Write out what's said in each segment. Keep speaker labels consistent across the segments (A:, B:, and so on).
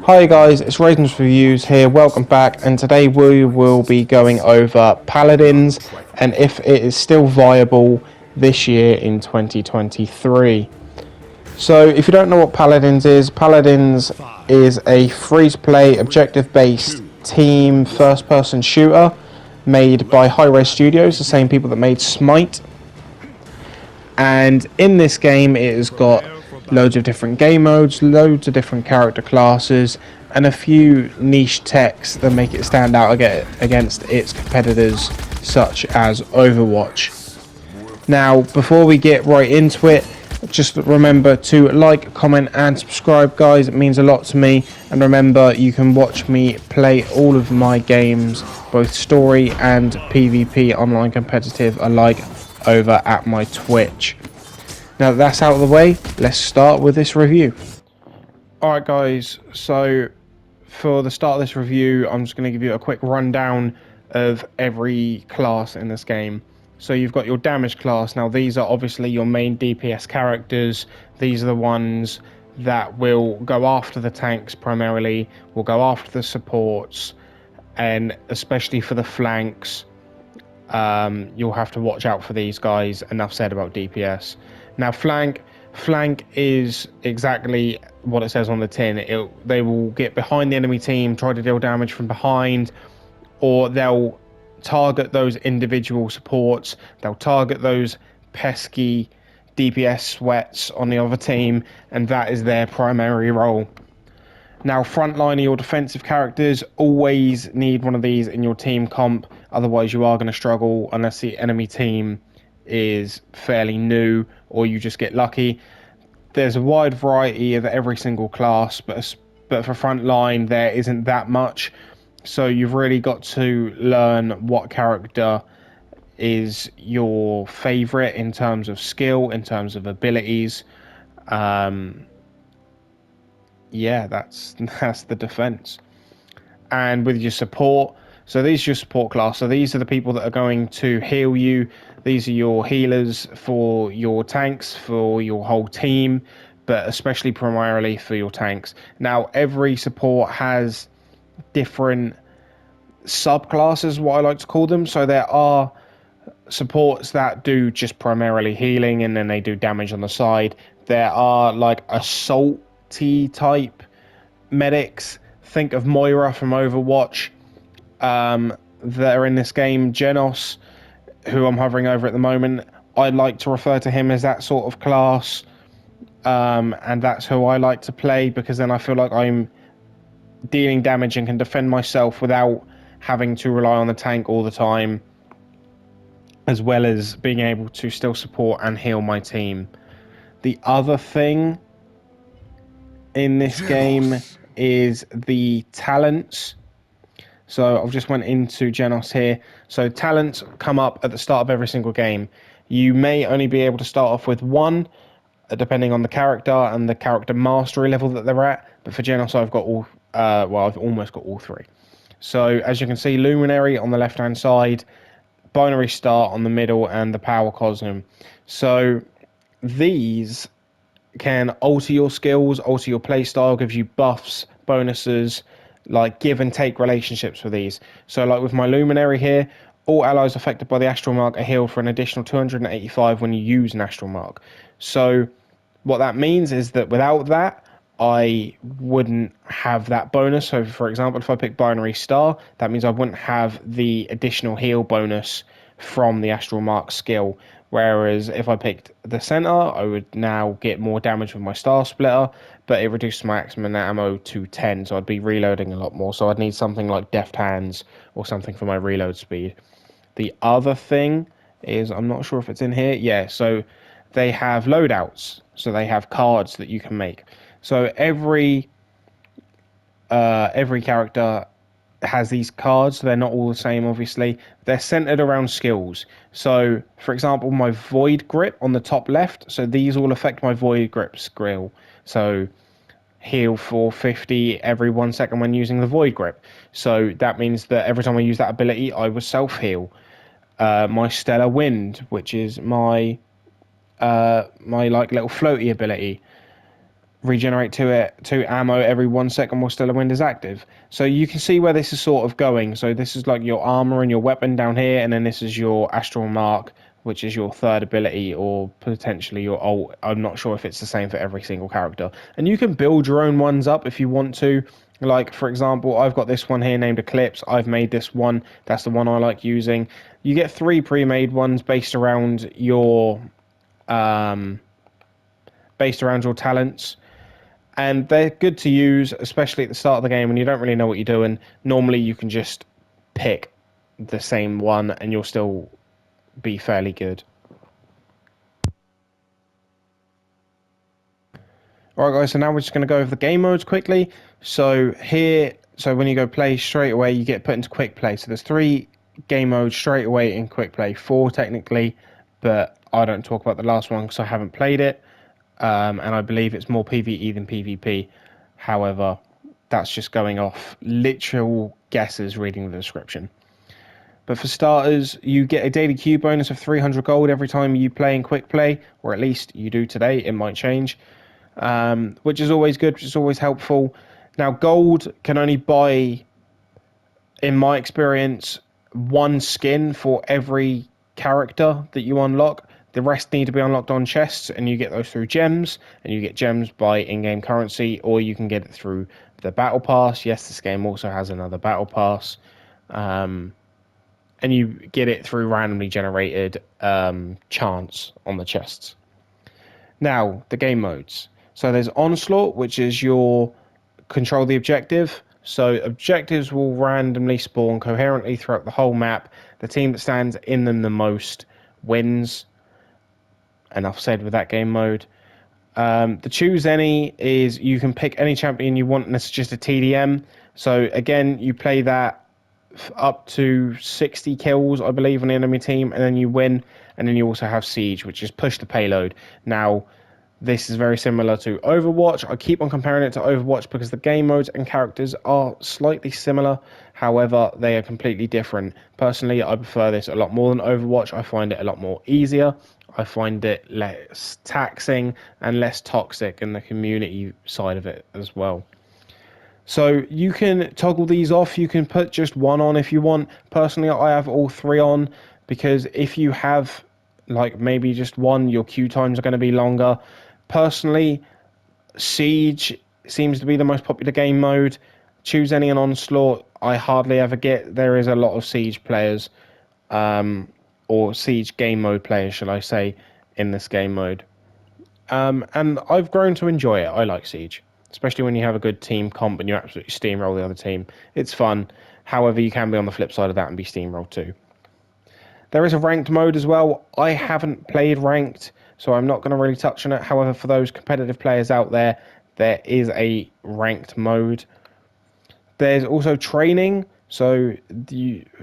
A: Hi guys, it's Raisins Reviews here, welcome back, and today we will be going over Paladins and if it is still viable this year in 2023. So if you don't know what Paladins is a free-to-play, objective-based team first-person shooter made by Hi-Res Studios, the same people that made Smite. And in this game it has got loads of different game modes, loads of different character classes, and a few niche techs that make it stand out against its competitors such as Overwatch. Now, before we get right into it, just remember to like, comment and subscribe, guys. It means a lot to me. And remember, you can watch me play all of my games, both story and PvP online competitive alike, over at my Twitch. Now that that's out of the way, let's start with this review. Alright guys, so for the start of this review, I'm just going to give you a quick rundown of every class in this game. So you've got your damage class. Now these are obviously your main DPS characters. These are the ones that will go after the tanks primarily, will go after the supports, and especially for the flanks. You'll have to watch out for these guys. Enough said about DPS. Now flank is exactly what it says on the tin. They will get behind the enemy team, try to deal damage from behind, or they'll target those individual supports. They'll target those pesky DPS sweats on the other team, and that is their primary role. Now, frontline or defensive characters always need one of these in your team comp, otherwise you are going to struggle unless the enemy team is fairly new or you just get lucky. There's a wide variety of every single class, but for frontline there isn't that much, so you've really got to learn what character is your favorite in terms of skill, in terms of abilities. Yeah, that's the defense. And with your support, so these are your support class. So these are the people that are going to heal you. These are your healers for your tanks, for your whole team, but especially primarily for your tanks. Now, every support has different subclasses, what I like to call them. So there are supports that do just primarily healing and then they do damage on the side. There are like assaulty type medics. Think of Moira from Overwatch. That are in this game. Genos, who I'm hovering over at the moment, I like to refer to him as that sort of class. And that's who I like to play, because then I feel like I'm dealing damage and can defend myself without having to rely on the tank all the time, as well as being able to still support and heal my team. The other thing in this game is the talents. So I've just went into Genos here. So talents come up at the start of every single game. You may only be able to start off with one, depending on the character and the character mastery level that they're at. But for Genos, I've got all, I've almost got all three. So as you can see, Luminary on the left-hand side, Binary Star on the middle, and the Power Cosm. So these can alter your skills, alter your playstyle, gives you buffs, bonuses, like give and take relationships with these. So like with my Luminary here, all allies affected by the Astral Mark are healed for an additional 285 when you use an Astral Mark. So what that means is that without that, I wouldn't have that bonus. So for example, if I pick Binary Star, that means I wouldn't have the additional heal bonus from the Astral Mark skill. Whereas if I picked the center, I would now get more damage with my Star Splitter, but it reduced my maximum ammo to 10, so I'd be reloading a lot more. So I'd need something like Deft Hands or something for my reload speed. The other thing is, I'm not sure if it's in here. Yeah, so they have loadouts. So they have cards that you can make. So every character has these cards. They're not all the same, obviously. They're centered around skills. So, for example, my Void Grip on the top left. So these all affect my Void Grip skill. So heal for 50 every 1 second when using the Void Grip. So that means that every time I use that ability, I will self-heal. My Stellar Wind, which is my like little floaty ability, regenerate two ammo every 1 second while still a wind is active. So you can see where this is sort of going. So this is like your armor and your weapon down here, and then this is your astral mark, which is your third ability or potentially your ult. I'm not sure if it's the same for every single character. And you can build your own ones up if you want to. Like, for example, I've got this one here named Eclipse. I've made this one. That's the one I like using. You get 3 pre-made ones based around your talents. And they're good to use, especially at the start of the game when you don't really know what you're doing. Normally, you can just pick the same one and you'll still be fairly good. Alright guys, so now we're just going to go over the game modes quickly. So when you go play straight away, you get put into quick play. So there's 3 game modes straight away in quick play, 4 technically, but I don't talk about the last one because I haven't played it. And I believe it's more PvE than PvP. However, that's just going off literal guesses reading the description. But for starters, you get a daily queue bonus of 300 gold every time you play in quick play, or at least you do today. It might change. Which is always good, which is always helpful. Now, gold can only buy, in my experience, 1 skin for every character that you unlock. The rest need to be unlocked on chests, and you get those through gems, and you get gems by in-game currency, or you can get it through the battle pass. Yes, this game also has another battle pass. And you get it through randomly generated chants on the chests. Now, the game modes. So there's Onslaught, which is your control the objective. So objectives will randomly spawn coherently throughout the whole map. The team that stands in them the most wins. Enough said with that game mode. The choose any is you can pick any champion you want, and it's just a TDM. So again, you play that up to 60 kills, I believe, on the enemy team, and then you win. And then you also have Siege, which is push the payload. Now, this is very similar to Overwatch. I keep on comparing it to Overwatch because the game modes and characters are slightly similar. However, they are completely different. Personally, I prefer this a lot more than Overwatch. I find it a lot more easier. I find it less taxing and less toxic in the community side of it as well. So you can toggle these off. You can put just one on if you want. Personally, I have all 3 on because if you have like maybe just one, your queue times are going to be longer. Personally, Siege seems to be the most popular game mode. Choose any and Onslaught, I hardly ever get. There is a lot of Siege players, or Siege game mode players, shall I say, in this game mode. And I've grown to enjoy it. I like Siege, especially when you have a good team comp and you absolutely steamroll the other team. It's fun. However, you can be on the flip side of that and be steamrolled too. There is a ranked mode as well. I haven't played ranked, so I'm not going to really touch on it. However, for those competitive players out there, there is a ranked mode. There's also training. So,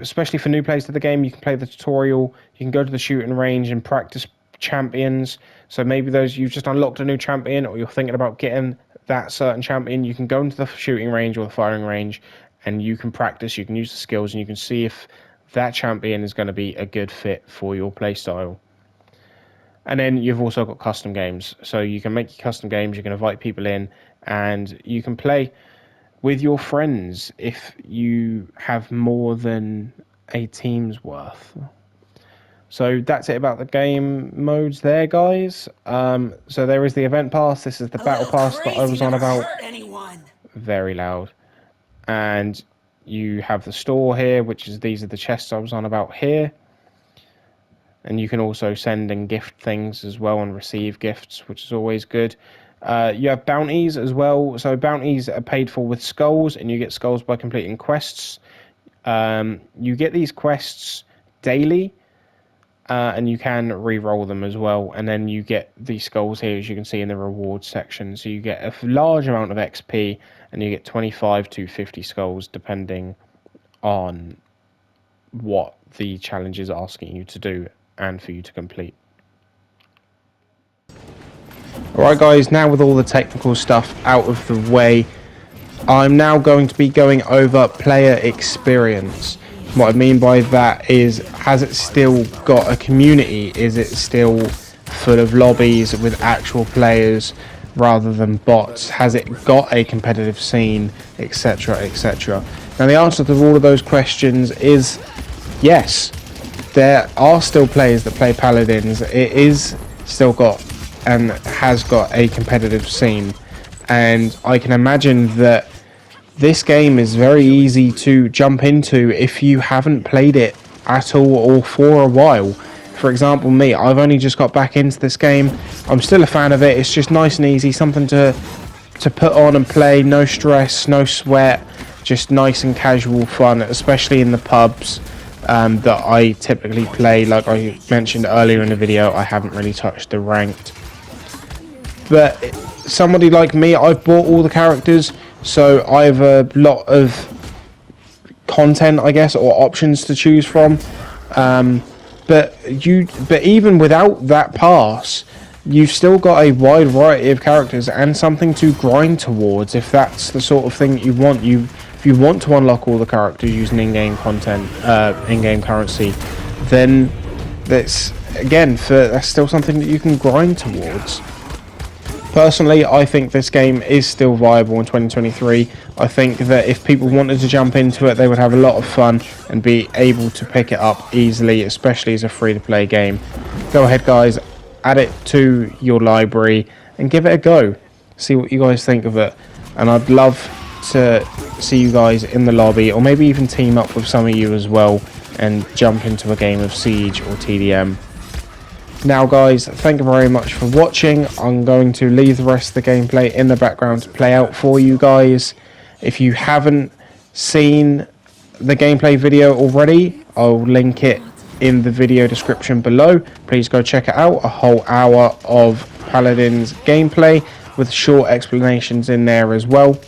A: especially for new players to the game, you can play the tutorial. You can go to the shooting range and practice champions. So maybe you've just unlocked a new champion, or you're thinking about getting that certain champion. You can go into the shooting range or the firing range, and you can practice. You can use the skills, and you can see if that champion is going to be a good fit for your playstyle. And then you've also got custom games. So you can make your custom games, you can invite people in, and you can play with your friends if you have more than a team's worth. So that's it about the game modes there, guys. So there is the event pass. This is the battle pass that I was on about. Very loud. And you have the store here, these are the chests I was on about here. And you can also send and gift things as well and receive gifts, which is always good. You have bounties as well. So bounties are paid for with skulls, and you get skulls by completing quests. You get these quests daily, and you can re-roll them as well. And then you get these skulls here, as you can see in the rewards section. So you get a large amount of XP, and you get 25 to 50 skulls, depending on what the challenge is asking you to do and for you to complete. Alright guys, now with all the technical stuff out of the way, I'm now going to be going over player experience. What I mean by that is, has it still got a community? Is it still full of lobbies with actual players? rather than bots? Has it got a competitive scene, etc., etc.? Now, the answer to all of those questions is yes. There are still players that play Paladins. It is still got and has got a competitive scene, and I can imagine that this game is very easy to jump into if you haven't played it at all or for a while. For example, me, I've only just got back into this game. I'm still a fan of it. It's just nice and easy, something to put on and play. No stress, no sweat, just nice and casual fun, especially in the pubs that I typically play. Like I mentioned earlier in the video, I haven't really touched the ranked. But somebody like me, I've bought all the characters, so I have a lot of content, I guess, or options to choose from. But even without that pass, you've still got a wide variety of characters and something to grind towards if that's the sort of thing that you want. If you want to unlock all the characters using in-game content, in-game currency, then that's still something that you can grind towards. Personally, I think this game is still viable in 2023. I think that if people wanted to jump into it, they would have a lot of fun and be able to pick it up easily, especially as a free-to-play game. Go ahead, guys, add it to your library and give it a go. See what you guys think of it. And I'd love to see you guys in the lobby, or maybe even team up with some of you as well and jump into a game of Siege or TDM. Now guys, thank you very much for watching. I'm going to leave the rest of the gameplay in the background to play out for you guys. If you haven't seen the gameplay video already, I'll link it in the video description below. Please go check it out. A whole hour of Paladins gameplay with short explanations in there as well.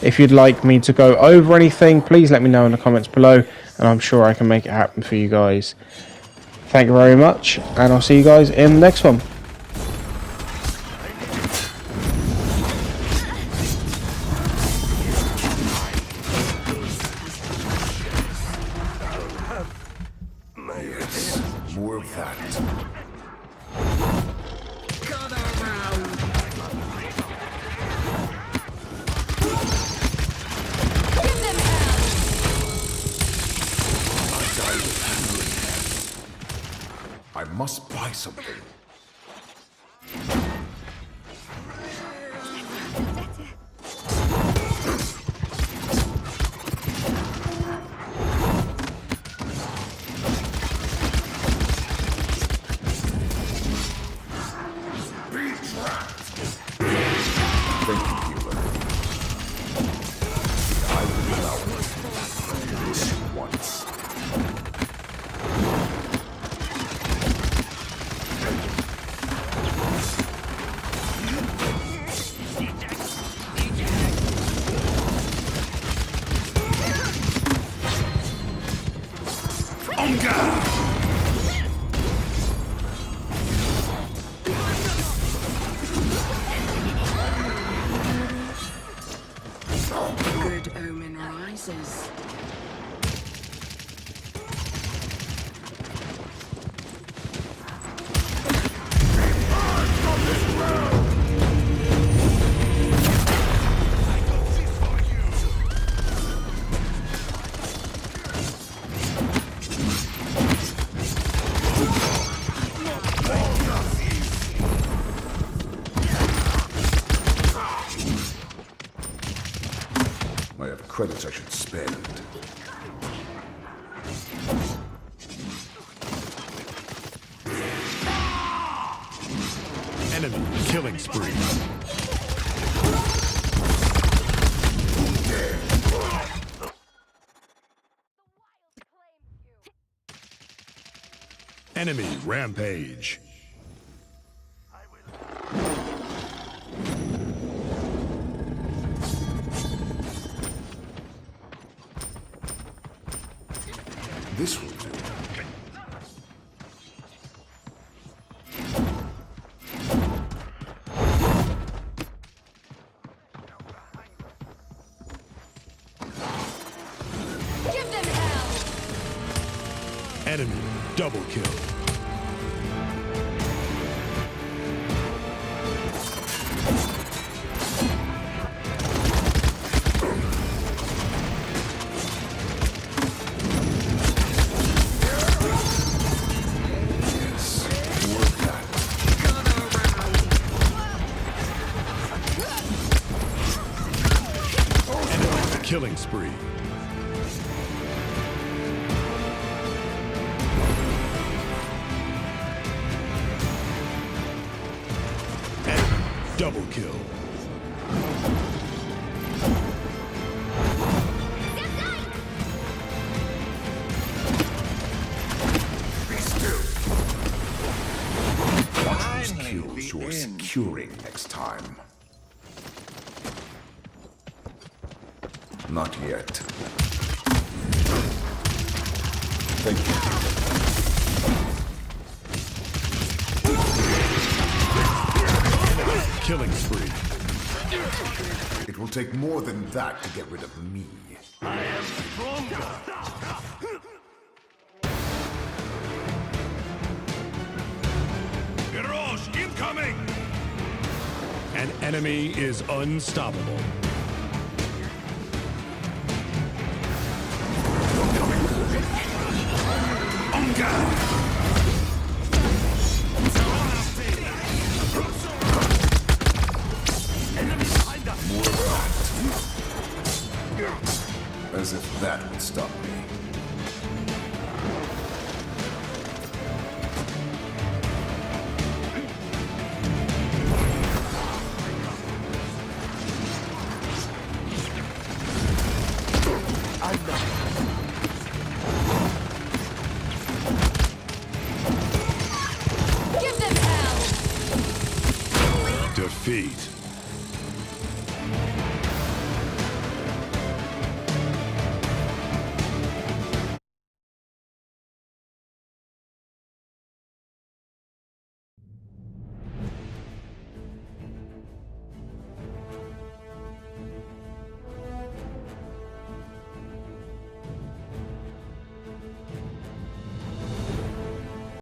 A: If you'd like me to go over anything, please let me know in the comments below, and I'm sure I can make it happen for you guys. Thank you very much, and I'll see you guys in the next one.
B: Yes, more of that. I must buy something. Thank you, healer. I will allow this once.
C: Good omen rises.
B: I have credits I should spend.
D: Enemy killing spree. Enemy rampage.
B: This will do.
C: Give them hell!
D: Enemy double kill. Killing spree. Enemy double kill.
B: Watch whose kills you're securing next time. Not yet. Thank you.
D: Killing spree.
B: It will take more than that to get rid of me.
D: Garage incoming! An enemy is unstoppable.
B: As if that would stop me.